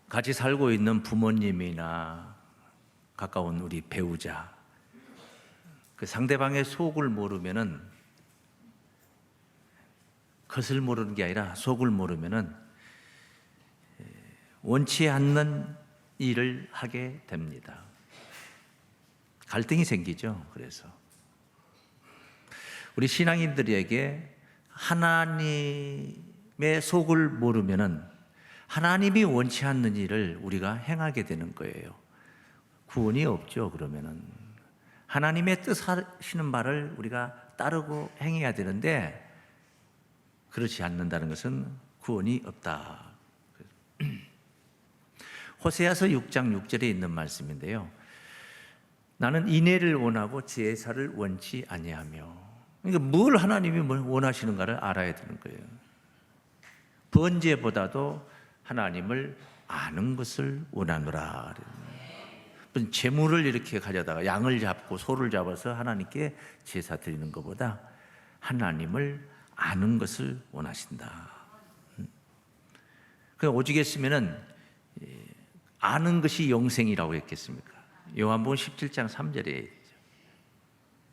같이 살고 있는 부모님이나 가까운 우리 배우자, 그 상대방의 속을 모르면은, 겉을 모르는 게 아니라 속을 모르면은 원치 않는 일을 하게 됩니다. 갈등이 생기죠. 그래서 우리 신앙인들에게 하나님의 속을 모르면은 하나님이 원치 않는 일을 우리가 행하게 되는 거예요. 구원이 없죠. 그러면은 하나님의 뜻하시는 말을 우리가 따르고 행해야 되는데 그렇지 않는다는 것은 구원이 없다. 호세아서 6장 6절에 있는 말씀인데요. 나는 인애를 원하고 제사를 원치 아니하며. 그러니까 뭘 하나님이 뭘 원하시는가를 알아야 되는 거예요. 번제보다도 하나님을 아는 것을 원하노라. 재물을 이렇게 가져다가 양을 잡고 소를 잡아서 하나님께 제사 드리는 것보다 하나님을 아는 것을 원하신다. 그 오죽했으면은 아는 것이 영생이라고 했겠습니까? 요한복음 17장 3절에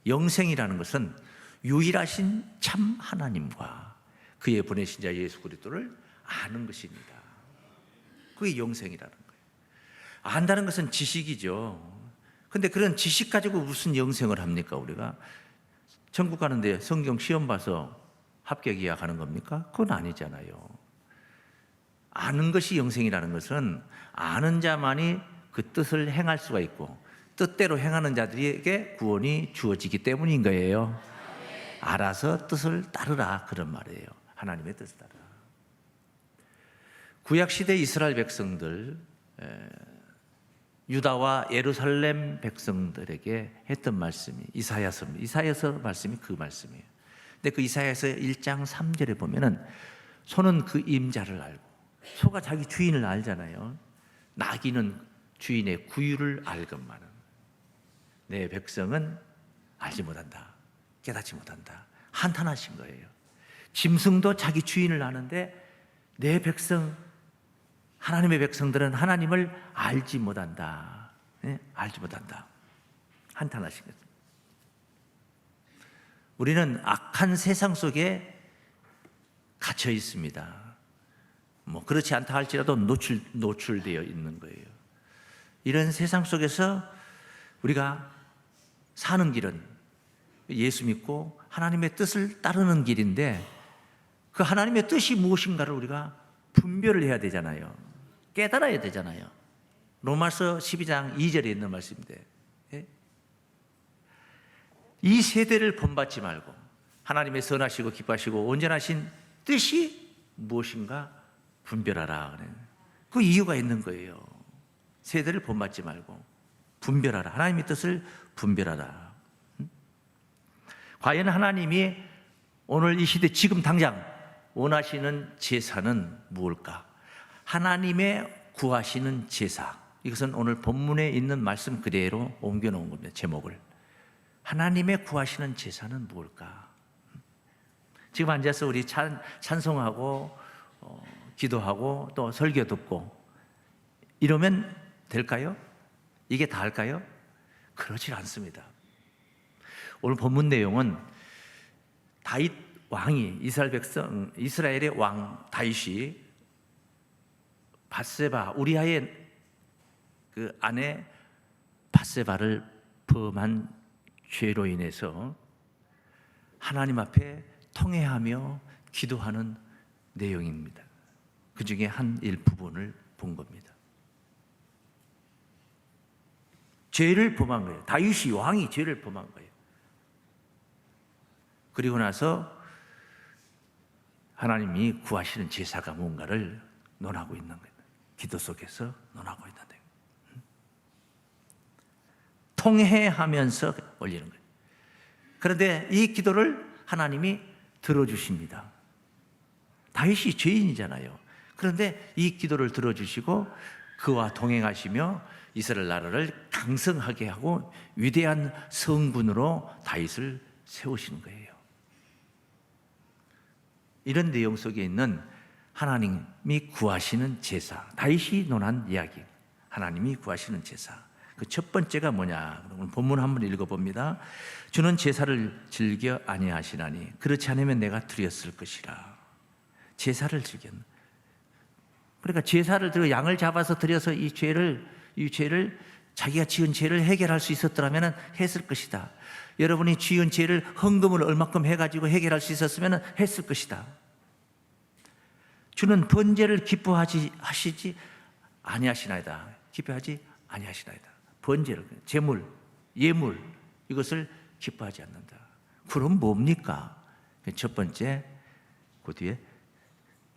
영생이라는 것은 유일하신 참 하나님과 그의 보내신 자 예수 그리스도를 아는 것입니다. 그게 영생이라는 거예요. 안다는 것은 지식이죠. 근데 그런 지식 가지고 무슨 영생을 합니까? 우리가 천국 가는데 성경 시험 봐서 합격이야 가는 겁니까? 그건 아니잖아요. 아는 것이 영생이라는 것은 아는 자만이 그 뜻을 행할 수가 있고 뜻대로 행하는 자들에게 구원이 주어지기 때문인 거예요. 알아서 뜻을 따르라 그런 말이에요. 하나님의 뜻을 따르라. 구약시대 이스라엘 백성들, 유다와 예루살렘 백성들에게 했던 말씀이 이사야서입니다. 이사야서 말씀이 그 말씀이에요. 근데 그 이사야서 1장 3절에 보면은 소는 그 임자를 알고, 소가 자기 주인을 알잖아요. 나귀는 주인의 구유를 알건만은 내 백성은 알지 못한다, 깨닫지 못한다. 한탄하신 거예요. 짐승도 자기 주인을 아는데 내 백성, 하나님의 백성들은 하나님을 알지 못한다. 네? 알지 못한다. 한탄하신 거죠. 우리는 악한 세상 속에 갇혀 있습니다. 그렇지 않다 할지라도 노출되어 있는 거예요. 이런 세상 속에서 우리가 사는 길은 예수 믿고 하나님의 뜻을 따르는 길인데 그 하나님의 뜻이 무엇인가를 우리가 분별을 해야 되잖아요. 깨달아야 되잖아요. 로마서 12장 2절에 있는 말씀인데 이 세대를 본받지 말고 하나님의 선하시고 기뻐하시고 온전하신 뜻이 무엇인가 분별하라. 그 이유가 있는 거예요. 세대를 본받지 말고 분별하라. 하나님의 뜻을 분별하라. 과연 하나님이 오늘 이 시대 지금 당장 원하시는 제사는 무엇일까? 하나님의 구하시는 제사. 이것은 오늘 본문에 있는 말씀 그대로 옮겨놓은 겁니다. 제목을. 하나님의 구하시는 제사는 무엇일까? 지금 앉아서 우리 찬송하고 기도하고 또 설교 듣고 이러면 될까요? 이게 다 할까요? 그렇지 않습니다. 오늘 본문 내용은 다윗 왕이 이스라엘의 왕 다윗이 밧세바 우리아의 그 아내 밧세바를 범한 죄로 인해서 하나님 앞에 통회하며 기도하는 내용입니다. 그 중에 한 일부분을 본 겁니다. 죄를 범한 거예요. 다윗이 왕이 죄를 범한 거예요. 그리고 나서 하나님이 구하시는 제사가 뭔가를 논하고 있는 거예요. 기도 속에서 논하고 있는 거예요. 통회하면서 올리는 거예요. 그런데 이 기도를 하나님이 들어주십니다. 다윗이 죄인이잖아요. 그런데 이 기도를 들어주시고 그와 동행하시며 이스라엘 나라를 강성하게 하고 위대한 성군으로 다윗을 세우시는 거예요. 이런 내용 속에 있는 하나님이 구하시는 제사, 다윗이 논한 이야기, 하나님이 구하시는 제사. 그 첫 번째가 뭐냐? 오늘 본문 한번 읽어봅니다. 주는 제사를 즐겨 아니하시나니 그렇지 않으면 내가 드렸을 것이라. 제사를 즐겨. 그러니까 제사를 드려 양을 잡아서 드려서 이 죄를 자기가 지은 죄를 해결할 수 있었더라면 했을 것이다. 여러분이 지은 죄를 헌금을 얼마큼 해가지고 해결할 수 있었으면 했을 것이다. 주는 번제를 기뻐하시지 아니하시나이다. 기뻐하지 아니하시나이다. 번제를, 제물, 예물, 이것을 기뻐하지 않는다. 그럼 뭡니까? 첫 번째, 그 뒤에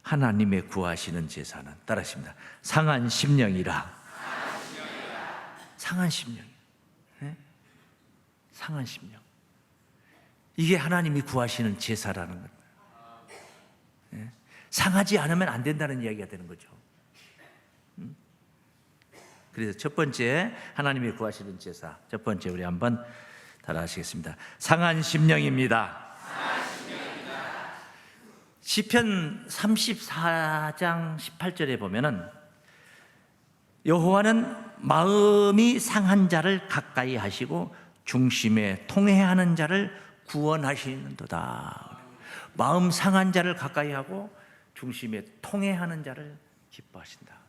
하나님의 구하시는 제사는 따라하십니다. 상한 심령이라. 상한 심령. 네? 상한 심령. 이게 하나님이 구하시는 제사라는 겁니다. 네? 상하지 않으면 안 된다는 이야기가 되는 거죠. 그래서 첫 번째 하나님이 구하시는 제사, 첫 번째 우리 한번 따라하시겠습니다. 상한 심령입니다. 시편 34장 18절에 보면은 여호와는 마음이 상한 자를 가까이 하시고 중심에 통회하는 자를 구원하시는도다. 마음 상한 자를 가까이 하고 중심에 통회하는 자를 기뻐하신다.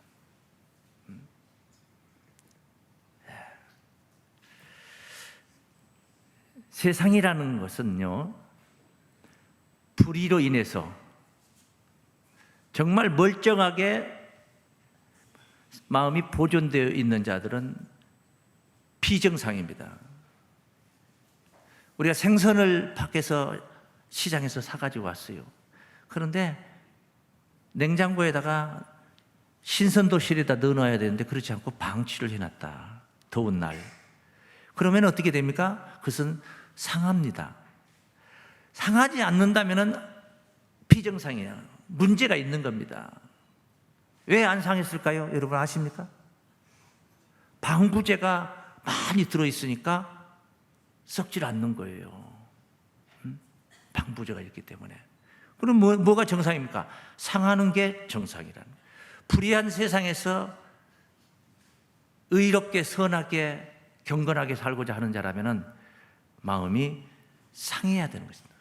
세상이라는 것은요, 불의로 인해서 정말 멀쩡하게 마음이 보존되어 있는 자들은 비정상입니다. 우리가 생선을 밖에서 시장에서 사가지고 왔어요. 그런데 냉장고에다가 신선도실에다 넣어놔야 되는데 그렇지 않고 방치를 해놨다. 더운 날. 그러면 어떻게 됩니까? 그것은 상합니다. 상하지 않는다면 비정상이에요. 문제가 있는 겁니다. 왜 안 상했을까요? 여러분 아십니까? 방부제가 많이 들어있으니까 썩질 않는 거예요. 방부제가 있기 때문에. 그럼 뭐가 정상입니까? 상하는 게 정상이라는 거예요. 불의한 세상에서 의롭게 선하게 경건하게 살고자 하는 자라면 마음이 상해야 되는 것입니다.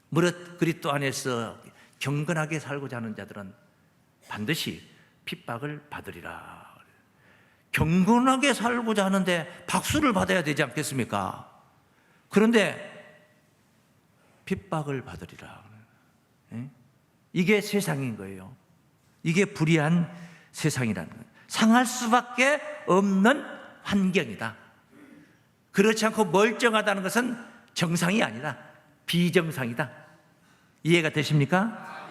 무릇 그리스도 안에서 경건하게 살고자 하는 자들은 반드시 핍박을 받으리라. 경건하게 살고자 하는데 박수를 받아야 되지 않겠습니까? 그런데 핍박을 받으리라. 이게 세상인 거예요. 이게 불의한 세상이라는 거예요. 상할 수밖에 없는 환경이다. 그렇지 않고 멀쩡하다는 것은 정상이 아니다. 비정상이다. 이해가 되십니까?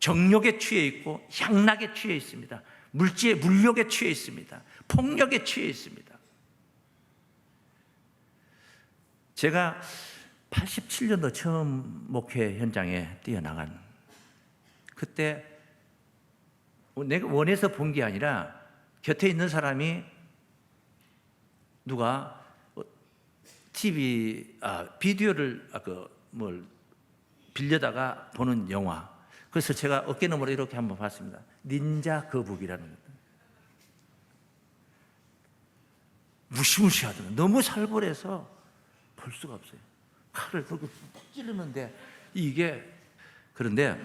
정욕에 취해 있고 향락에 취해 있습니다. 물욕에 취해 있습니다. 폭력에 취해 있습니다. 제가 87년도 처음 목회 현장에 뛰어나간 그때 내가 원해서 본 게 아니라 곁에 있는 사람이 누가 비디오를 빌려다가 보는 영화. 그래서 제가 어깨너머로 이렇게 한번 봤습니다. 닌자 거북이라는 것. 무시무시하더라고요. 너무 살벌해서 볼 수가 없어요. 칼을 들고 찌르는데 이게 그런데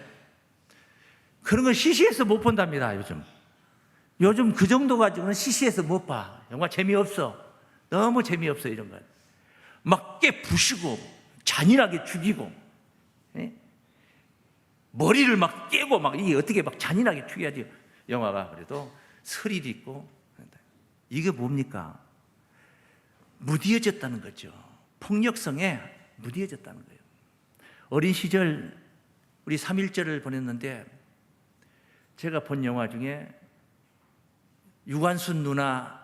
그런 건 CC에서 못 본답니다. 요즘 그 정도 가지고는 CC에서 못 봐. 영화 재미없어. 너무 재미없어 이런 건. 막 깨부시고 잔인하게 죽이고 머리를 막 깨고 막 이게 어떻게 막 잔인하게 죽여야지 영화가 그래도 스릴이 있고. 이게 뭡니까? 무디어졌다는 거죠. 폭력성에 무디어졌다는 거예요. 어린 시절 우리 3.1절을 보냈는데 제가 본 영화 중에 유관순 누나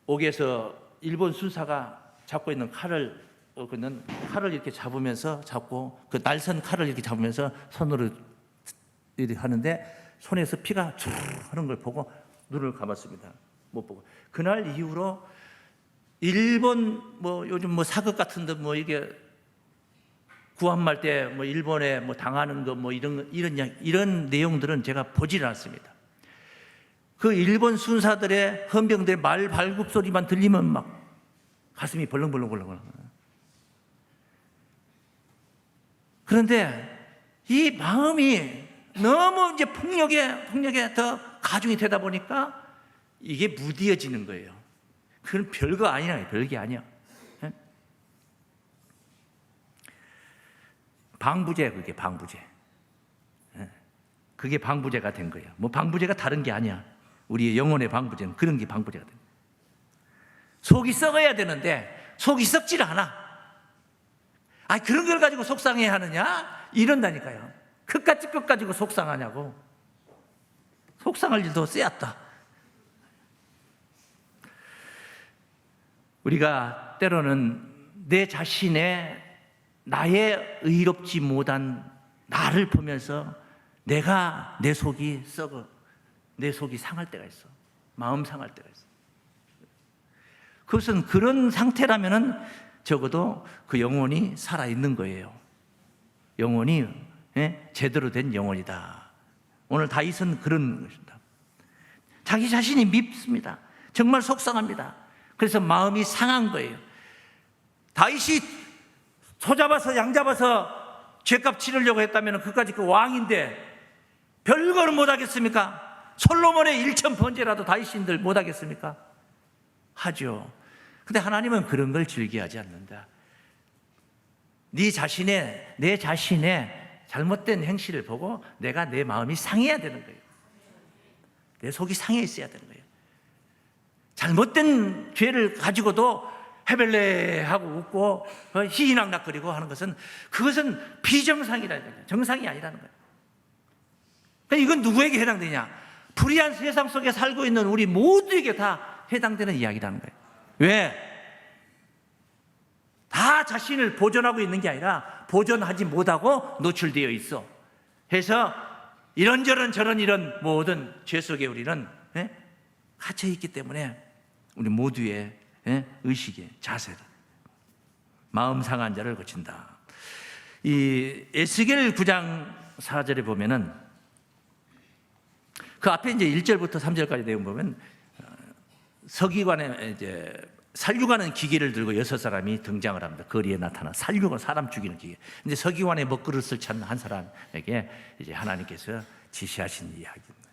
옥에서 일본 순사가 잡고 있는 칼을 이렇게 잡고 그 날선 칼을 이렇게 잡으면서 손으로 이렇게 하는데 손에서 피가 촤 하는 걸 보고 눈을 감았습니다. 못 보고. 그날 이후로 일본 요즘 사극 같은 데 이게 구한말 때 뭐 일본에 뭐 당하는 거 뭐 이런 내용들은 제가 보질 않습니다. 그 일본 순사들의 헌병들의 말 발굽 소리만 들리면 막 가슴이 벌렁벌렁. 그런데 이 마음이 너무 이제 폭력에 더 가중이 되다 보니까 이게 무디어지는 거예요. 그건 별거 아니야, 별게 아니야. 방부제, 그게 방부제. 그게 방부제가 된 거예요. 뭐 방부제가 다른 게 아니야. 우리의 영혼의 방부제는 그런 게 방부제가 된 거예요. 속이 썩어야 되는데 속이 썩질 않아. 그런 걸 가지고 속상해 하느냐? 이런다니까요. 그까짓 것 가지고 속상하냐고. 속상할 일도 쎄었다. 우리가 때로는 내 자신의 나의 의롭지 못한 나를 보면서 내가 내 속이 썩어, 내 속이 상할 때가 있어. 마음 상할 때가 있어. 그것은 그런 상태라면은 적어도 그 영혼이 살아있는 거예요. 영혼이 제대로 된 영혼이다. 오늘 다윗은 그런 것입니다. 자기 자신이 밉습니다. 정말 속상합니다. 그래서 마음이 상한 거예요. 다윗이 소 잡아서 양 잡아서 죄값 치르려고 했다면 그까짓 그 왕인데 별거는 못하겠습니까? 솔로몬의 1천 번제라도 다윗인들 못하겠습니까? 하죠. 근데 하나님은 그런 걸 즐겨하지 않는다. 내 자신의 잘못된 행실을 보고 내가 내 마음이 상해야 되는 거예요. 내 속이 상해 있어야 되는 거예요. 잘못된 죄를 가지고도 해벨레하고 웃고 희희낙낙거리고 하는 그것은 비정상이라는 거예요. 정상이 아니라는 거예요. 그러니까 이건 누구에게 해당되냐? 불의한 세상 속에 살고 있는 우리 모두에게 다 해당되는 이야기라는 거예요. 왜? 다 자신을 보존하고 있는 게 아니라 보존하지 못하고 노출되어 있어. 해서 이런저런 저런 이런 모든 죄 속에 우리는 갇혀 있기 때문에 우리 모두의 의식의 자세를 마음 상한 자를 고친다. 이 에스겔 9장 4절에 보면은 그 앞에 이제 1절부터 3절까지 내용 보면 서기관의 이제 살육하는 기계를 들고 6사람이 등장을 합니다. 거리에 나타나 살육은 사람 죽이는 기계. 근데 서기관의 먹그릇을 찾는 한 사람에게 이제 하나님께서 지시하신 이야기입니다.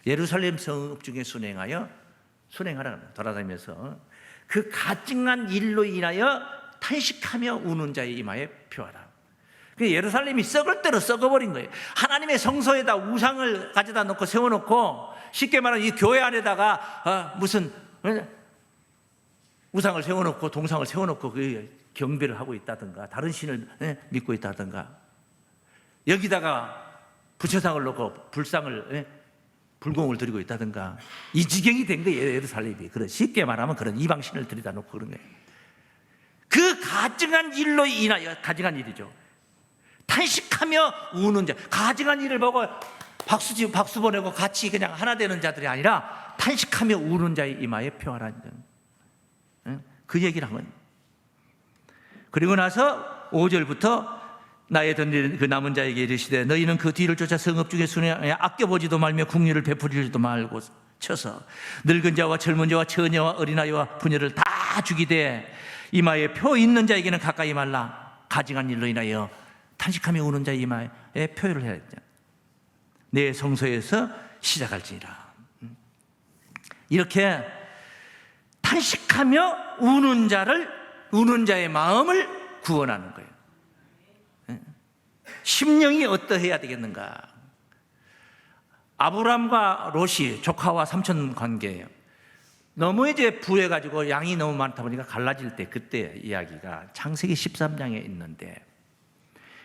예루살렘 성읍 중에 순행하라. 돌아다니면서 그 가증한 일로 인하여 탄식하며 우는 자의 이마에 표하라. 예루살렘이 썩을 대로 썩어버린 거예요. 하나님의 성소에다 우상을 가져다 놓고 세워놓고, 쉽게 말하면 이 교회 안에다가 무슨 우상을 세워놓고 동상을 세워놓고 그 경배를 하고 있다든가 다른 신을 믿고 있다든가, 여기다가 부처상을 놓고 불공을 드리고 있다든가, 이 지경이 된 거예요. 예루살렘이. 쉽게 말하면 그런 이방신을 들여다 놓고 그런 거예요. 그 가증한 일로 인하여, 가증한 일이죠. 탄식하며 우는 자, 가증한 일을 보고 박수 보내고 같이 그냥 하나 되는 자들이 아니라 탄식하며 우는 자의 이마에 표하라는 그 얘기를 한 거예요. 그리고 나서 5절부터 나의 던진 그 남은 자에게 이르시되 너희는 그 뒤를 쫓아 성읍 중에 순회하여 아껴보지도 말며 국류를 베풀지도 말고 쳐서 늙은 자와 젊은 자와 처녀와 어린아이와 부녀를 다 죽이되 이마에 표 있는 자에게는 가까이 말라. 가증한 일로 인하여 탄식하며 우는 자의 이마에 표를 해야 된다. 내 성소에서 시작할지니라. 이렇게 탄식하며 우는 자의 마음을 구원하는 거예요. 심령이 어떠해야 되겠는가? 아브람과 롯이 조카와 삼촌 관계예요. 너무 이제 부해가지고 양이 너무 많다 보니까 갈라질 때, 그때 이야기가 창세기 13장에 있는데,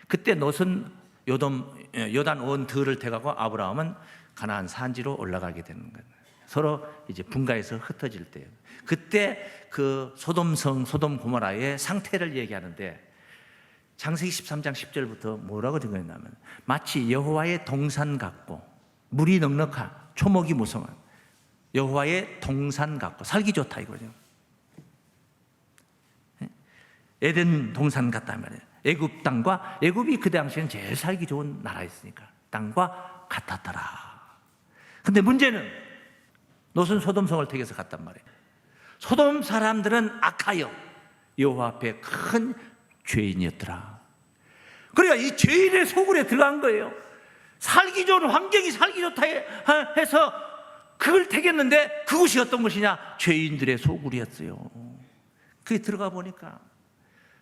그때 롯은 요단 온 들을 태가고 아브라함은 가나안 산지로 올라가게 되는 거예요. 서로 이제 분가해서 흩어질 때예요. 그때 그 소돔 고모라의 상태를 얘기하는데, 창세기 13장 10절부터 뭐라고 적어있냐면, 마치 여호와의 동산 같고 물이 넉넉한, 초목이 무성한 여호와의 동산 같고, 살기 좋다 이거죠. 에덴 동산 같다 말이에요. 애굽 땅과, 애굽이 그 당시에는 제일 살기 좋은 나라였으니까 땅과 같았더라. 근데 문제는 롯은 소돔성을 택해서 갔단 말이에요. 소돔 사람들은 악하여 여호와 앞에 큰 죄인이었더라. 그러니까 이 죄인의 소굴에 들어간 거예요. 살기 좋은 환경이 살기 좋다 해서 그걸 택했는데 그곳이 어떤 것이냐? 죄인들의 소굴이었어요. 그게 들어가 보니까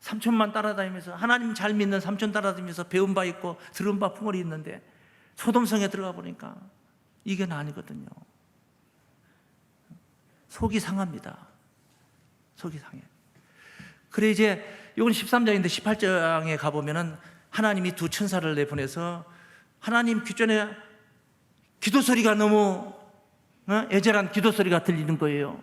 삼촌만 따라다니면서, 하나님 잘 믿는 삼촌 따라다니면서 배운 바 있고 들은 바 풍월이 있는데 소돔성에 들어가 보니까 이게 아니거든요. 속이 상합니다. 속이 상해. 그래 이제 이건 13장인데 18장에 가보면은 하나님이 두 천사를 내보내서 하나님 귀전에 기도 소리가 너무 애절한 기도 소리가 들리는 거예요.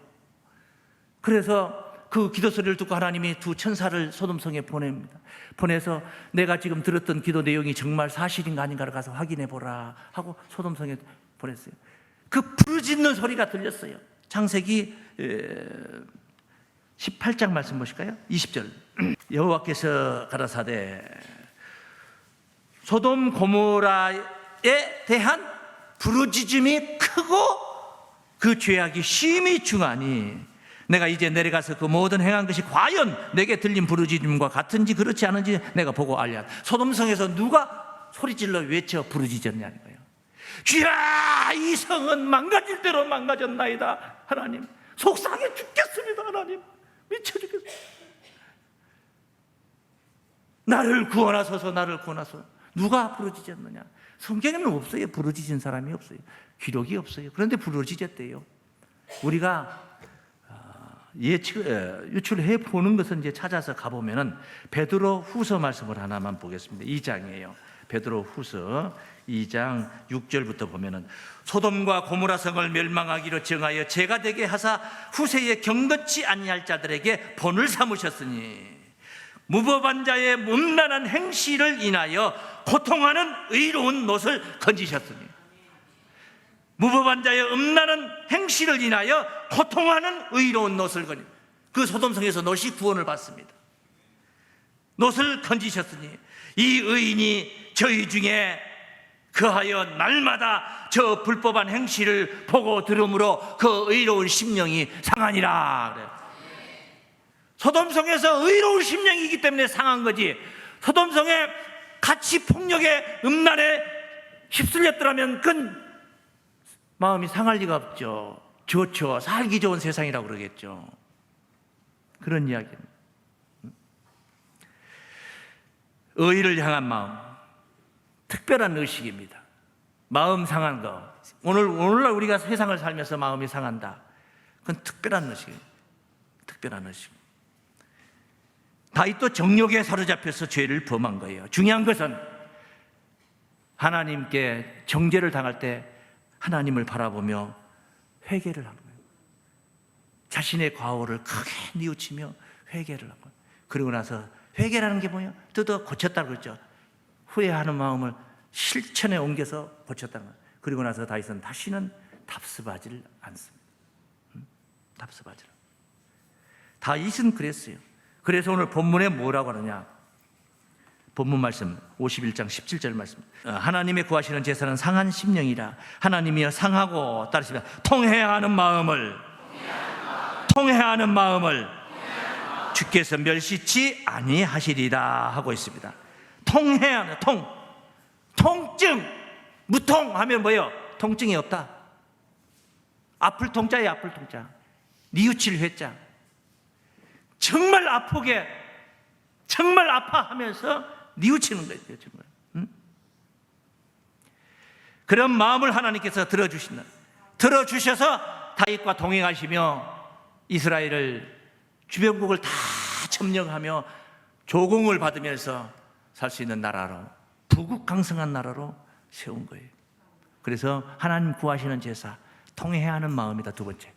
그래서 그 기도 소리를 듣고 하나님이 두 천사를 소돔성에 보냅니다. 보내서 내가 지금 들었던 기도 내용이 정말 사실인가 아닌가를 가서 확인해 보라 하고 소돔성에 보냈어요. 그 부르짖는 소리가 들렸어요. 창세기 18장 말씀 보실까요? 20절. 여호와께서 가라사대 소돔 고모라에 대한 부르짖음이 크고 그 죄악이 심히 중하니 내가 이제 내려가서 그 모든 행한 것이 과연 내게 들린 부르짖음과 같은지 그렇지 않은지 내가 보고 알랴. 소돔성에서 누가 소리질러 외쳐 부르짖었냐는 거예요. 주야, 이 성은 망가질 대로 망가졌나이다. 하나님, 속상해 죽겠습니다. 하나님, 미쳐 죽겠습니다. 나를 구원하소서, 나를 구원하소서. 누가 부르짖었느냐? 성경에는 없어요. 부르짖은 사람이 없어요. 기록이 없어요. 그런데 부르짖었대요. 우리가 유출해 보는 것은 이제 찾아서 가보면은 베드로 후서 말씀을 하나만 보겠습니다. 2장이에요. 베드로 후서 2장 6절부터 보면은 소돔과 고모라 성을 멸망하기로 정하여 죄가 되게 하사 후세에 경건치 아니할 자들에게 본을 삼으셨으니 무법한 자의 문란한 행실을 인하여 고통하는 의로운 놋을 건지셨으니, 무법한 자의 음란한 행실을 인하여 고통하는 의로운 놋을 건지, 그 소돔성에서 놋이 구원을 받습니다. 놋을 건지셨으니 이 의인이 저희 중에 그하여 날마다 저 불법한 행실을 보고 들음으로 그 의로운 심령이 상하니라 그래요. 소돔성에서 의로운 심령이기 때문에 상한 거지, 소돔성에 같이 폭력의 음란에 휩쓸렸더라면 그건 마음이 상할 리가 없죠. 좋죠. 살기 좋은 세상이라고 그러겠죠. 그런 이야기는 의를 향한 마음, 특별한 의식입니다. 마음 상한 거, 오늘날 우리가 세상을 살면서 마음이 상한다, 그건 특별한 의식이에요. 특별한 의식. 다윗도 정욕에 사로잡혀서 죄를 범한 거예요. 중요한 것은 하나님께 정죄를 당할 때 하나님을 바라보며 회개를 하는 거예요. 자신의 과오를 크게 뉘우치며 회개를 한 거예요. 그리고 나서 회개라는 게 뭐예요? 뜯어 고쳤다고 그랬죠. 후회하는 마음을 실천에 옮겨서 고쳤다는 거예요. 그리고 나서 다윗은 다시는 답습하지를 않습니다. 답습하지를. 다윗은 그랬어요. 그래서 오늘 본문에 뭐라고 하느냐? 본문 말씀 51장 17절 말씀. 하나님의 구하시는 제사는 상한 심령이라. 하나님이여 상하고 따르시면 통회하는 마음을 주께서 멸시치 아니하시리라 하고 있습니다. 통회하는 통증, 무통하면 뭐예요? 통증이 없다. 아플 통자예요. 아플 통자. 뉘우칠 회자. 정말 아프게, 정말 아파하면서 뉘우치는 거예요. 정말. 그런 마음을 하나님께서 들어주셔서 다윗과 동행하시며 이스라엘을, 주변국을 다 점령하며 조공을 받으면서 살 수 있는 나라로, 부국강성한 나라로 세운 거예요. 그래서 하나님 구하시는 제사, 통회하는 마음이다. 두 번째,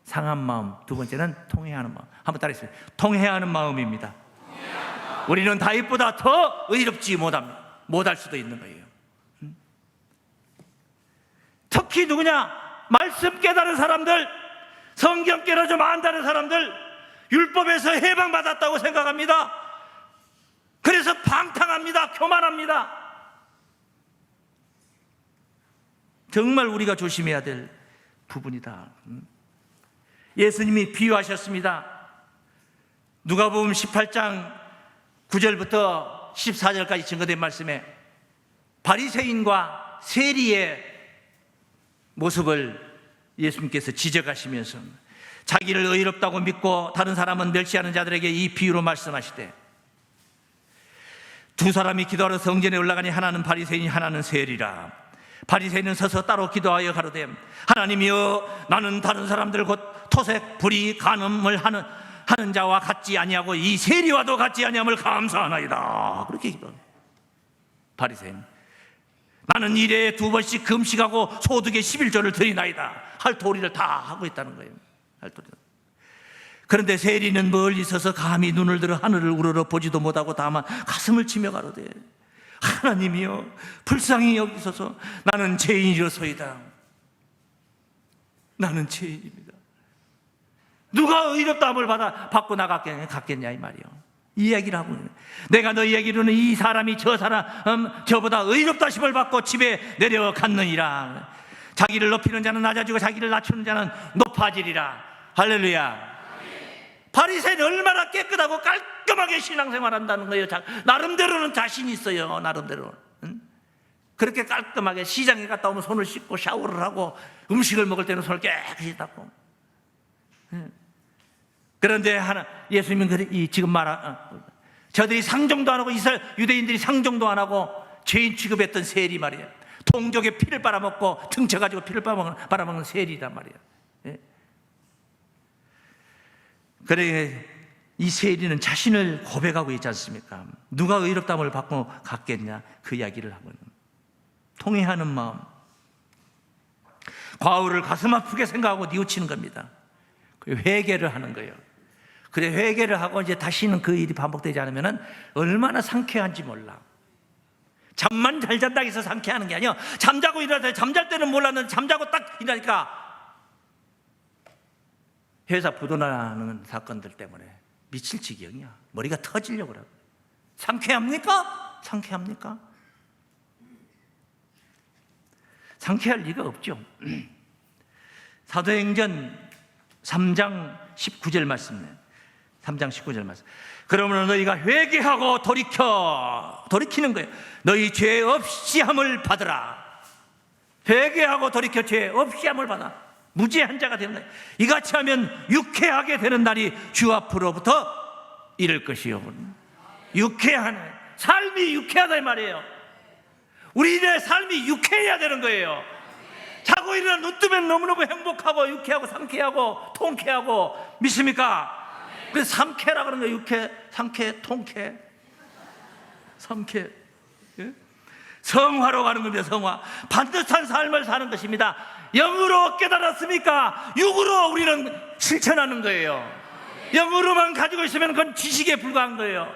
상한 마음. 두 번째는 통회하는 마음. 한번 따라해주세요. 통회하는 마음입니다. 우리는 다윗보다 더 의롭지 못할 수도 있는 거예요. 특히 누구냐? 말씀 깨달은 사람들, 성경 깨달아 좀 안다는 사람들, 율법에서 해방받았다고 생각합니다. 그래서 방탕합니다. 교만합니다. 정말 우리가 조심해야 될 부분이다. 예수님이 비유하셨습니다. 누가복음 18장 9절부터 14절까지 증거된 말씀에 바리새인과 세리의 모습을 예수님께서 지적하시면서 자기를 의롭다고 믿고 다른 사람은 멸시하는 자들에게 이 비유로 말씀하시되, 두 사람이 기도하러 성전에 올라가니 하나는 바리새인이 하나는 세리라. 바리새인은 서서 따로 기도하여 가로되, 하나님이여, 나는 다른 사람들 곧 토색, 불의, 간음을 하는 자와 같지 아니하고 이 세리와도 같지 아니함을 감사하나이다. 그렇게 기도합니다. 바리새인, 나는 일에 2번씩 금식하고 소득의 11조를 드리나이다. 할 도리를 다 하고 있다는 거예요. 할 도리. 그런데 세리는 멀리 서서 감히 눈을 들어 하늘을 우러러 보지도 못하고 다만 가슴을 치며 가로되, 하나님이여, 불쌍히 여기소서. 나는 죄인이로소이다. 나는 죄인입니다. 누가 의롭다함을 받고 나갔겠냐 이 말이요. 이 이야기를 하고 있는, 내가 너희에게로는 이 사람이 저 사람 저보다 의롭다 심을 받고 집에 내려갔느니라. 자기를 높이는 자는 낮아지고 자기를 낮추는 자는 높아지리라. 할렐루야. 바리새인은 얼마나 깨끗하고 깔끔하게 신앙생활한다는 거예요. 나름대로는 자신이 있어요. 나름대로. 그렇게 깔끔하게 시장에 갔다 오면 손을 씻고 샤워를 하고 음식을 먹을 때는 손을 깨끗이 닦고. 그런데 예수님은 지금 저들이 상종도 안 하고 이스라엘 유대인들이 상종도 안 하고 죄인 취급했던 세리 말이에요. 동족의 피를 빨아먹고 등쳐가지고 피를 빨아먹는 세리란 말이에요. 그래, 이 세리는 자신을 고백하고 있지 않습니까? 누가 의롭다함을 받고 갔겠냐, 그 이야기를 하고 있는, 통회하는 마음, 과오를 가슴 아프게 생각하고 뉘우치는 겁니다. 회개를 하는 거예요. 그래, 회개를 하고 이제 다시는 그 일이 반복되지 않으면 얼마나 상쾌한지 몰라. 잠만 잘 잔다고 해서 상쾌하는 게 아니야. 잠자고 일어날 때, 잠잘 때는 몰랐는데 잠자고 딱 일어나니까 회사 부도나는 사건들 때문에 미칠 지경이야. 머리가 터지려고 그래. 상쾌합니까? 상쾌합니까? 상쾌할 리가 없죠. 사도행전 3장 19절 말씀이에요. 3장 19절 말씀. 그러므로 너희가 회개하고 돌이키는 거예요. 너희 죄 없이 함을 받으라. 회개하고 돌이켜 죄 없이 함을 받아. 무죄한 자가 되는 거예요. 이같이 하면 유쾌하게 되는 날이 주 앞으로부터 이를 것이요. 유쾌한 삶이 유쾌하다 이 말이에요. 우리의 삶이 유쾌해야 되는 거예요. 자고 일어나 눈 뜨면 너무너무 행복하고 유쾌하고 상쾌하고 통쾌하고, 믿습니까? 그래서 상쾌라 그러는 거예요. 유쾌, 상쾌, 통쾌, 상쾌. 성화로 가는 겁니다. 성화. 반듯한 삶을 사는 것입니다. 영으로 깨달았습니까? 육으로 우리는 실천하는 거예요. 영으로만 가지고 있으면 그건 지식에 불과한 거예요.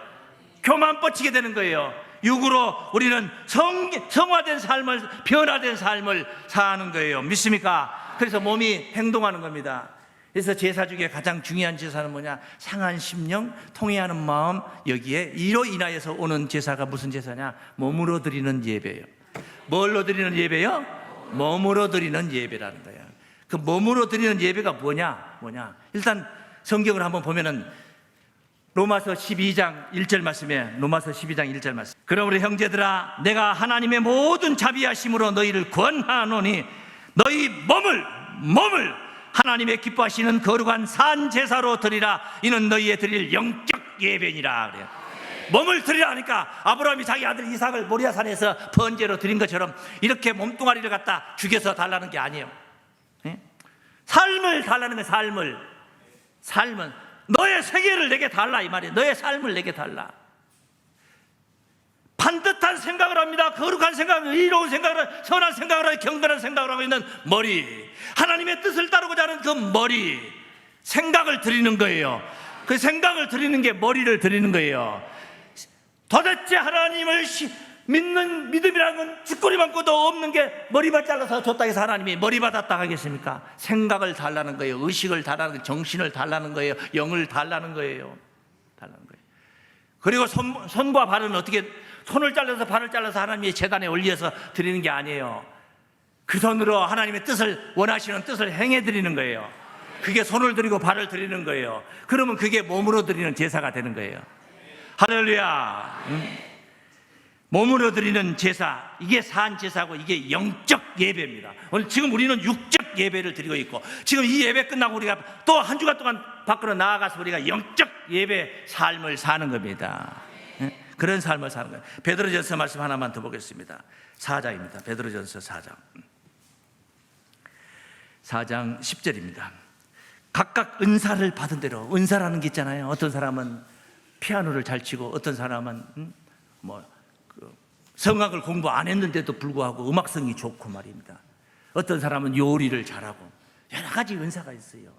교만 뻗치게 되는 거예요. 육으로 우리는 성화된 삶을, 변화된 삶을 사는 거예요. 믿습니까? 그래서 몸이 행동하는 겁니다. 그래서 제사 중에 가장 중요한 제사는 뭐냐? 상한 심령, 통회하는 마음, 여기에 이로 인하여서 오는 제사가 무슨 제사냐? 몸으로 드리는 예배예요. 뭘로 드리는 예배요? 몸으로 드리는 예배라는 거예요. 그 몸으로 드리는 예배가 뭐냐? 일단 성경을 한번 보면은 로마서 12장 1절 말씀에, 로마서 12장 1절 말씀. 그러므로 형제들아, 내가 하나님의 모든 자비하심으로 너희를 권하노니 너희 몸을 하나님의 기뻐하시는 거룩한 산 제사로 드리라. 이는 너희의 드릴 영적 예배니라. 그래요. 몸을 드리라 하니까 아브라함이 자기 아들 이삭을 모리아산에서 번제로 드린 것처럼 이렇게 몸뚱아리를 갖다 죽여서 달라는 게 아니에요. 삶을 달라는 거예요. 삶은 너의 세계를 내게 달라 이 말이에요. 너의 삶을 내게 달라. 반듯한 생각을 합니다. 거룩한 생각을, 의로운 생각을, 선한 생각을 하고 경건한 생각을 하고 있는 머리, 하나님의 뜻을 따르고자 하는 그 머리, 생각을 드리는 거예요. 그 생각을 드리는 게 머리를 드리는 거예요. 도대체 하나님을 믿는 믿음이라는 건 쥐꼬리만고도 없는 게 머리만 잘라서 줬다 해서 하나님이 머리 받았다 하겠습니까? 생각을 달라는 거예요. 의식을 달라는 거예요. 정신을 달라는 거예요. 영을 달라는 거예요. 그리고 손과 발은 어떻게, 손을 잘라서 발을 잘라서 하나님의 제단에 올려서 드리는 게 아니에요. 그 손으로 하나님의 뜻을, 원하시는 뜻을 행해 드리는 거예요. 그게 손을 드리고 발을 드리는 거예요. 그러면 그게 몸으로 드리는 제사가 되는 거예요. 할렐루야. 몸으로 드리는 제사, 이게 산 제사고 이게 영적 예배입니다. 오늘 지금 우리는 육적 예배를 드리고 있고, 지금 이 예배 끝나고 우리가 또 한 주간 동안 밖으로 나아가서 우리가 영적 예배 삶을 사는 겁니다. 그런 삶을 사는 거예요. 베드로전서 말씀 하나만 더 보겠습니다. 4장입니다. 베드로전서 4장 10절입니다. 각각 은사를 받은 대로, 은사라는 게 있잖아요. 어떤 사람은 피아노를 잘 치고, 어떤 사람은 성악을 공부 안 했는데도 불구하고 음악성이 좋고 말입니다. 어떤 사람은 요리를 잘하고, 여러 가지 은사가 있어요.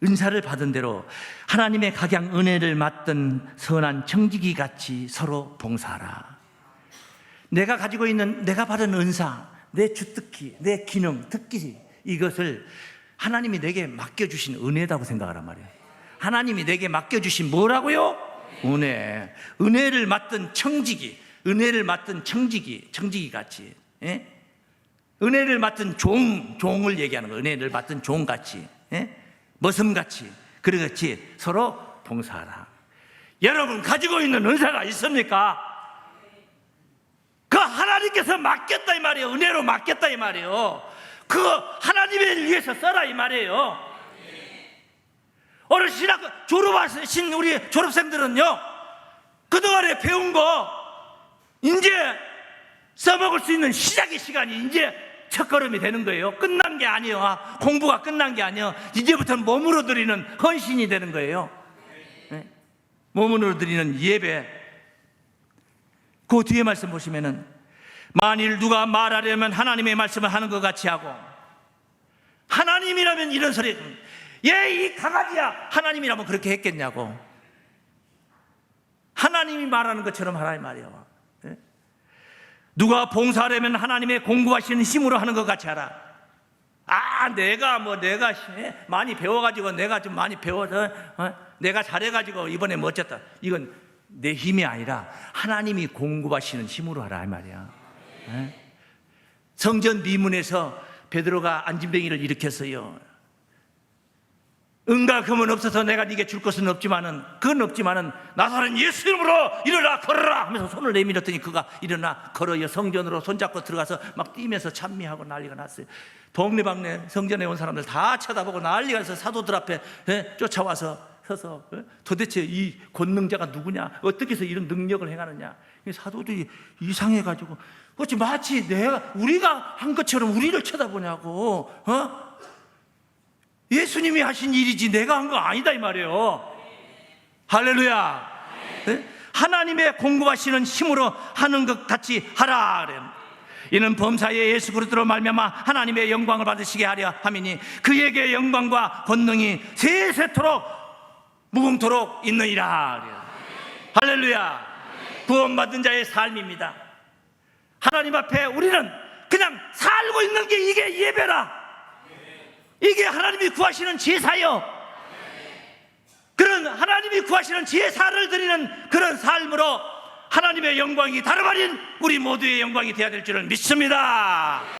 은사를 받은 대로 하나님의 각양 은혜를 맡던 선한 청지기 같이 서로 봉사하라. 내가 가지고 있는, 내가 받은 은사, 내 주특기, 내 기능, 특기, 이것을 하나님이 내게 맡겨주신 은혜라고 생각하란 말이에요. 하나님이 내게 맡겨주신 뭐라고요? 은혜. 은혜를 맡은 청지기, 은혜를 맡은 청지기 같이, 예? 은혜를 맡은 종을 얘기하는 거예요. 은혜를 맡은 종같이, 예? 머슴같이, 그렇지 서로 봉사하라. 여러분 가지고 있는 은사가 있습니까? 그 하나님께서 맡겼다 이 말이에요. 은혜로 맡겼다 이 말이에요. 그거 하나님을 위해서 써라 이 말이에요. 오늘 신학 졸업하신 우리 졸업생들은요, 그동안에 배운 거 이제 써먹을 수 있는 시작의 시간이 이제 첫걸음이 되는 거예요. 끝난 게 아니에요. 공부가 끝난 게 아니에요. 이제부터는 몸으로 드리는 헌신이 되는 거예요. 네? 몸으로 드리는 예배. 그 뒤에 말씀 보시면은, 만일 누가 말하려면 하나님의 말씀을 하는 것 같이 하고, 하나님이라면 이런 소리, 얘 이 강아지야, 하나님이라면 그렇게 했겠냐고. 하나님이 말하는 것처럼 하라 이 말이에요. 네? 누가 봉사하려면 하나님의 공부하시는 힘으로 하는 것 같이 하라. 내가 많이 배워가지고, 내가 좀 많이 배워서 내가 잘해가지고 이번에 멋졌다, 이건 내 힘이 아니라 하나님이 공급하시는 힘으로 하라 이 말이야. 네? 성전 미문에서 베드로가 안진뱅이를 일으켰어요. 은과 금은 없어서 내가 네게 줄 것은 없지만은, 그건 없지만은 나사렛 예수 이름으로 일어나 걸어라 하면서 손을 내밀었더니 그가 일어나 걸어요. 성전으로 손잡고 들어가서 막 뛰면서 찬미하고 난리가 났어요. 동네방네 성전에 온 사람들 다 쳐다보고 난리가 나서 사도들 앞에 쫓아와서 서서, 도대체 이 권능자가 누구냐, 어떻게 해서 이런 능력을 행하느냐. 사도들이 이상해가지고 어찌 마치 우리가 한 것처럼 우리를 쳐다보냐고. 예수님이 하신 일이지 내가 한 거 아니다 이 말이에요. 할렐루야. 네? 하나님의 공급하시는 힘으로 하는 것 같이 하라 그래요. 이는 범사에 예수 그리스도로 말미암아 하나님의 영광을 받으시게 하려 함이니 그에게 영광과 권능이 세세토록 무궁토록 있느니라 그래요. 할렐루야. 구원받은 자의 삶입니다. 하나님 앞에 우리는 그냥 살고 있는 게 이게 예배라. 이게 하나님이 구하시는 제사요. 그런 하나님이 구하시는 제사를 드리는 그런 삶으로 하나님의 영광이 다름 아닌 우리 모두의 영광이 되어야 될 줄을 믿습니다.